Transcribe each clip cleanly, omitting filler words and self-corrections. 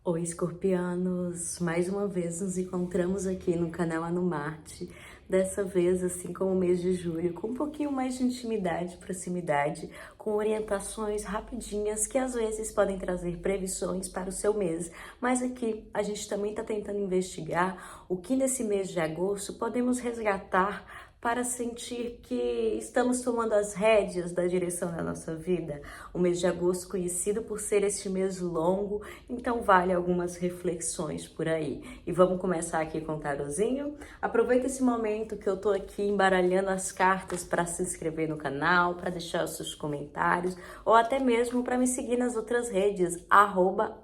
Oi, escorpianos! Mais uma vez nos encontramos aqui no canal Anumarte. Dessa vez, assim como o mês de julho, com um pouquinho mais de intimidade, proximidade, com orientações rapidinhas que às vezes podem trazer previsões para o seu mês. Mas aqui a gente também está tentando investigar o que nesse mês de agosto podemos resgatar para sentir que estamos tomando as rédeas da direção da nossa vida. O mês de agosto conhecido por ser este mês longo, então vale algumas reflexões por aí. E vamos começar aqui com o tarotzinho? Aproveita esse momento que eu tô aqui embaralhando as cartas para se inscrever no canal, para deixar os seus comentários, ou até mesmo para me seguir nas outras redes,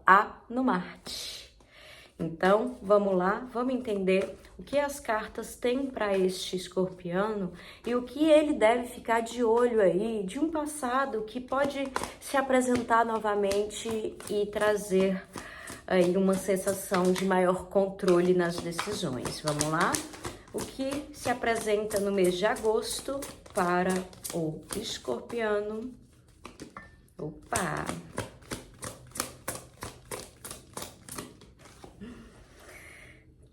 @anumarte. Então, vamos lá, vamos entender o que as cartas têm para este escorpiano e o que ele deve ficar de olho aí de um passado que pode se apresentar novamente e trazer aí uma sensação de maior controle nas decisões. Vamos lá? O que se apresenta no mês de agosto para o escorpiano? Opa!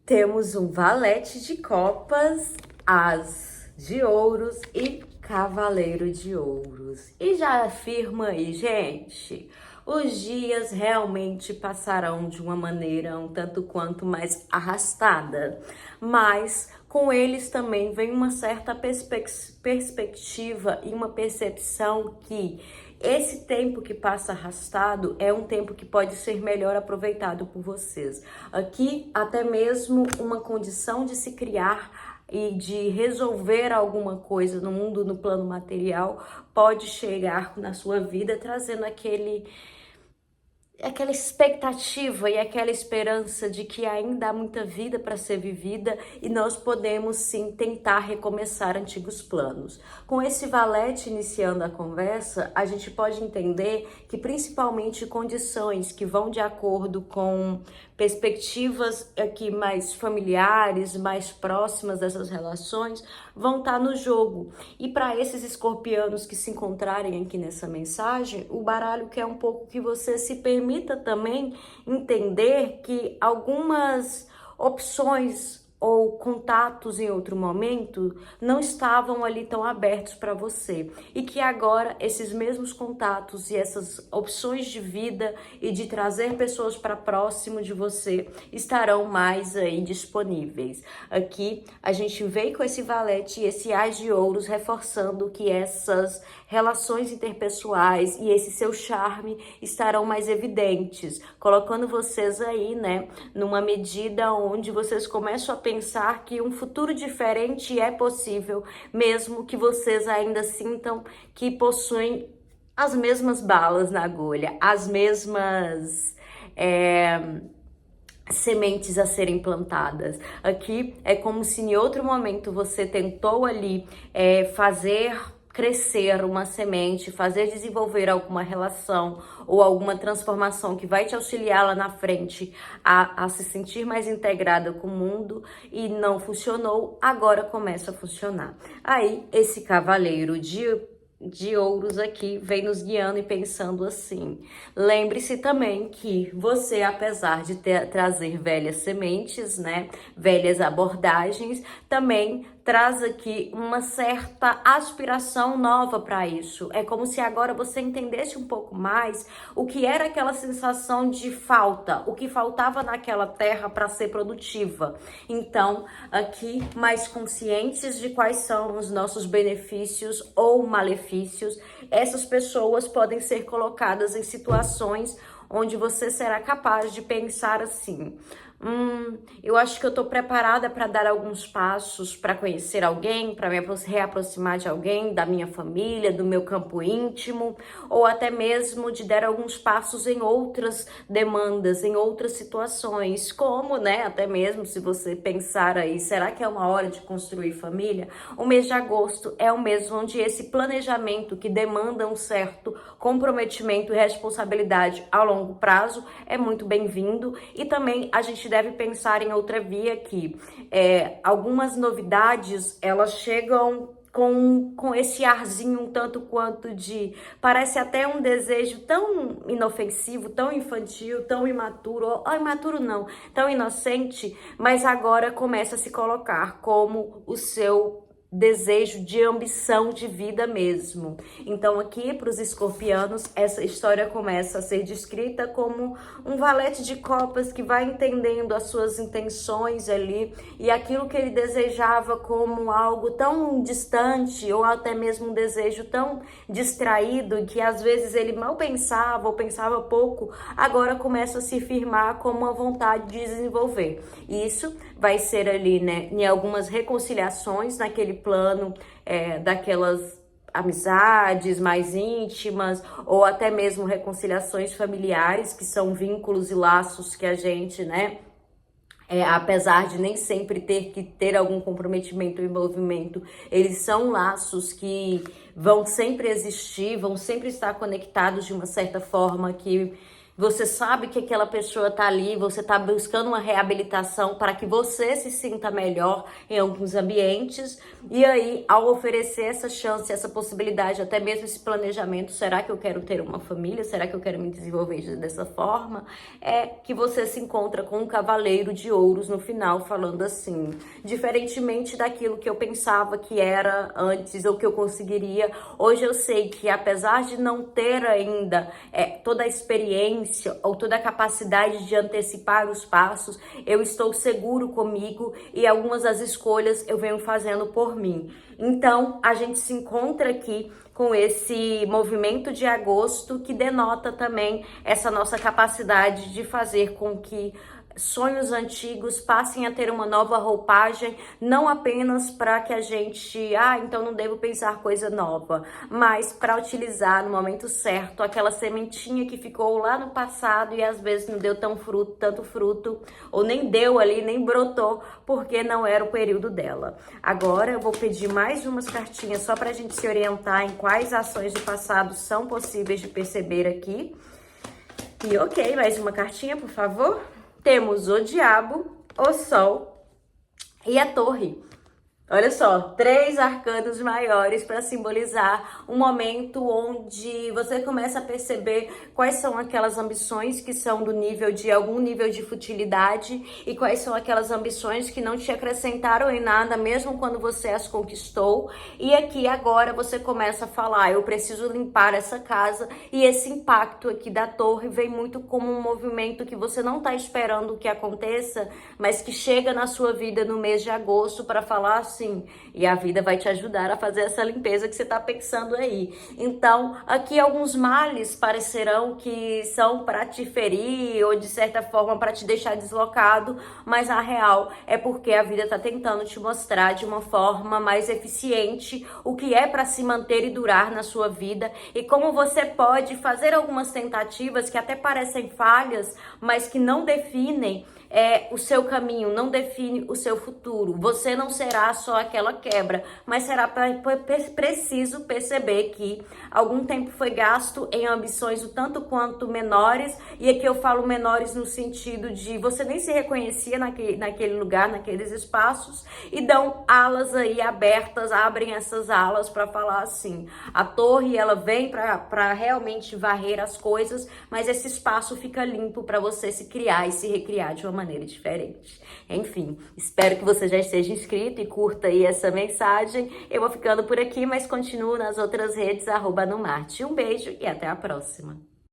Temos um valete de copas, as de ouros e cavaleiro de ouros. E já afirma aí, gente, os dias realmente passarão de uma maneira um tanto quanto mais arrastada, mas com eles também vem uma certa perspectiva e uma percepção que esse tempo que passa arrastado é um tempo que pode ser melhor aproveitado por vocês. Aqui, até mesmo uma condição de se criar e de resolver alguma coisa no mundo, no plano material, pode chegar na sua vida trazendo aquela expectativa e aquela esperança de que ainda há muita vida para ser vivida e nós podemos sim tentar recomeçar antigos planos. Com esse valete iniciando a conversa, a gente pode entender que principalmente condições que vão de acordo com perspectivas aqui mais familiares, mais próximas dessas relações, vão estar no jogo. E para esses escorpianos que se encontrarem aqui nessa mensagem, o baralho quer um pouco que você se permita também entender que algumas opções ou contatos em outro momento não estavam ali tão abertos para você e que agora esses mesmos contatos e essas opções de vida e de trazer pessoas para próximo de você estarão mais aí disponíveis. Aqui a gente veio com esse valete e esse as de ouros reforçando que essas relações interpessoais e esse seu charme estarão mais evidentes, colocando vocês aí, né, numa medida onde vocês começam a pensar que um futuro diferente é possível, mesmo que vocês ainda sintam que possuem as mesmas balas na agulha, as mesmas sementes a serem plantadas. Aqui é como se em outro momento você tentou ali fazer crescer uma semente, fazer desenvolver alguma relação ou alguma transformação que vai te auxiliar lá na frente a se sentir mais integrada com o mundo e não funcionou, agora começa a funcionar. Aí, esse cavaleiro de ouros aqui vem nos guiando e pensando assim. Lembre-se também que você, apesar de trazer velhas sementes, né, velhas abordagens, também traz aqui uma certa aspiração nova para isso. É como se agora você entendesse um pouco mais o que era aquela sensação de falta, o que faltava naquela terra para ser produtiva. Então, aqui, mais conscientes de quais são os nossos benefícios ou malefícios, essas pessoas podem ser colocadas em situações onde você será capaz de pensar assim: eu acho que eu tô preparada para dar alguns passos, para conhecer alguém, para me reaproximar de alguém, da minha família, do meu campo íntimo, ou até mesmo de dar alguns passos em outras demandas, em outras situações, como, né, até mesmo se você pensar aí, será que é uma hora de construir família? O mês de agosto é um mês onde esse planejamento que demanda um certo comprometimento e responsabilidade a longo prazo é muito bem-vindo, e também a gente deve pensar em outra via aqui. Algumas novidades, elas chegam com esse arzinho um tanto quanto de... Parece até um desejo tão inofensivo, tão infantil, tão imaturo. Imaturo não, tão inocente, mas agora começa a se colocar como o seu desejo de ambição de vida mesmo. Então aqui para os escorpianos essa história começa a ser descrita como um valete de copas que vai entendendo as suas intenções ali e aquilo que ele desejava como algo tão distante ou até mesmo um desejo tão distraído que às vezes ele mal pensava ou pensava pouco, agora começa a se firmar como uma vontade de desenvolver. E isso vai ser ali, né, em algumas reconciliações naquele plano daquelas amizades mais íntimas ou até mesmo reconciliações familiares, que são vínculos e laços que a gente, né, apesar de nem sempre ter que ter algum comprometimento ou envolvimento, eles são laços que vão sempre existir, vão sempre estar conectados de uma certa forma que você sabe que aquela pessoa tá ali, você tá buscando uma reabilitação para que você se sinta melhor em alguns ambientes. E aí, ao oferecer essa chance, essa possibilidade, até mesmo esse planejamento, será que eu quero ter uma família? Será que eu quero me desenvolver dessa forma? É que você se encontra com um cavaleiro de ouros no final, falando assim, diferentemente daquilo que eu pensava que era antes ou que eu conseguiria, hoje eu sei que apesar de não ter ainda toda a experiência ou toda a capacidade de antecipar os passos, eu estou seguro comigo e algumas das escolhas eu venho fazendo por mim. Então, a gente se encontra aqui com esse movimento de agosto que denota também essa nossa capacidade de fazer com que sonhos antigos passem a ter uma nova roupagem, não apenas para que a gente, então não devo pensar coisa nova, mas para utilizar no momento certo aquela sementinha que ficou lá no passado e às vezes não deu tanto fruto, ou nem deu ali, nem brotou, porque não era o período dela. Agora eu vou pedir mais umas cartinhas só para a gente se orientar em quais ações do passado são possíveis de perceber aqui. E ok, mais uma cartinha, por favor. Temos o diabo, o sol e a torre. Olha só, 3 arcanos maiores para simbolizar um momento onde você começa a perceber quais são aquelas ambições que são do nível de algum nível de futilidade e quais são aquelas ambições que não te acrescentaram em nada, mesmo quando você as conquistou. E aqui agora você começa a falar, eu preciso limpar essa casa, e esse impacto aqui da torre vem muito como um movimento que você não está esperando que aconteça, mas que chega na sua vida no mês de agosto para falar assim, e a vida vai te ajudar a fazer essa limpeza que você está pensando aí. Então, aqui alguns males parecerão que são para te ferir ou de certa forma para te deixar deslocado, mas a real é porque a vida está tentando te mostrar de uma forma mais eficiente o que é para se manter e durar na sua vida e como você pode fazer algumas tentativas que até parecem falhas, mas que não definem o seu caminho, não define o seu futuro. Você não será só aquela quebra, mas será preciso perceber que algum tempo foi gasto em ambições o tanto quanto menores, e aqui eu falo menores no sentido de você nem se reconhecia naquele lugar, naqueles espaços, e dão alas aí abertas, abrem essas alas para falar assim, a torre ela vem para realmente varrer as coisas, mas esse espaço fica limpo para você se criar e se recriar de uma maneira diferente. Enfim, espero que você já esteja inscrito e curta aí essa mensagem. Eu vou ficando por aqui, mas continuo nas outras redes, @nomarte. Um beijo e até a próxima.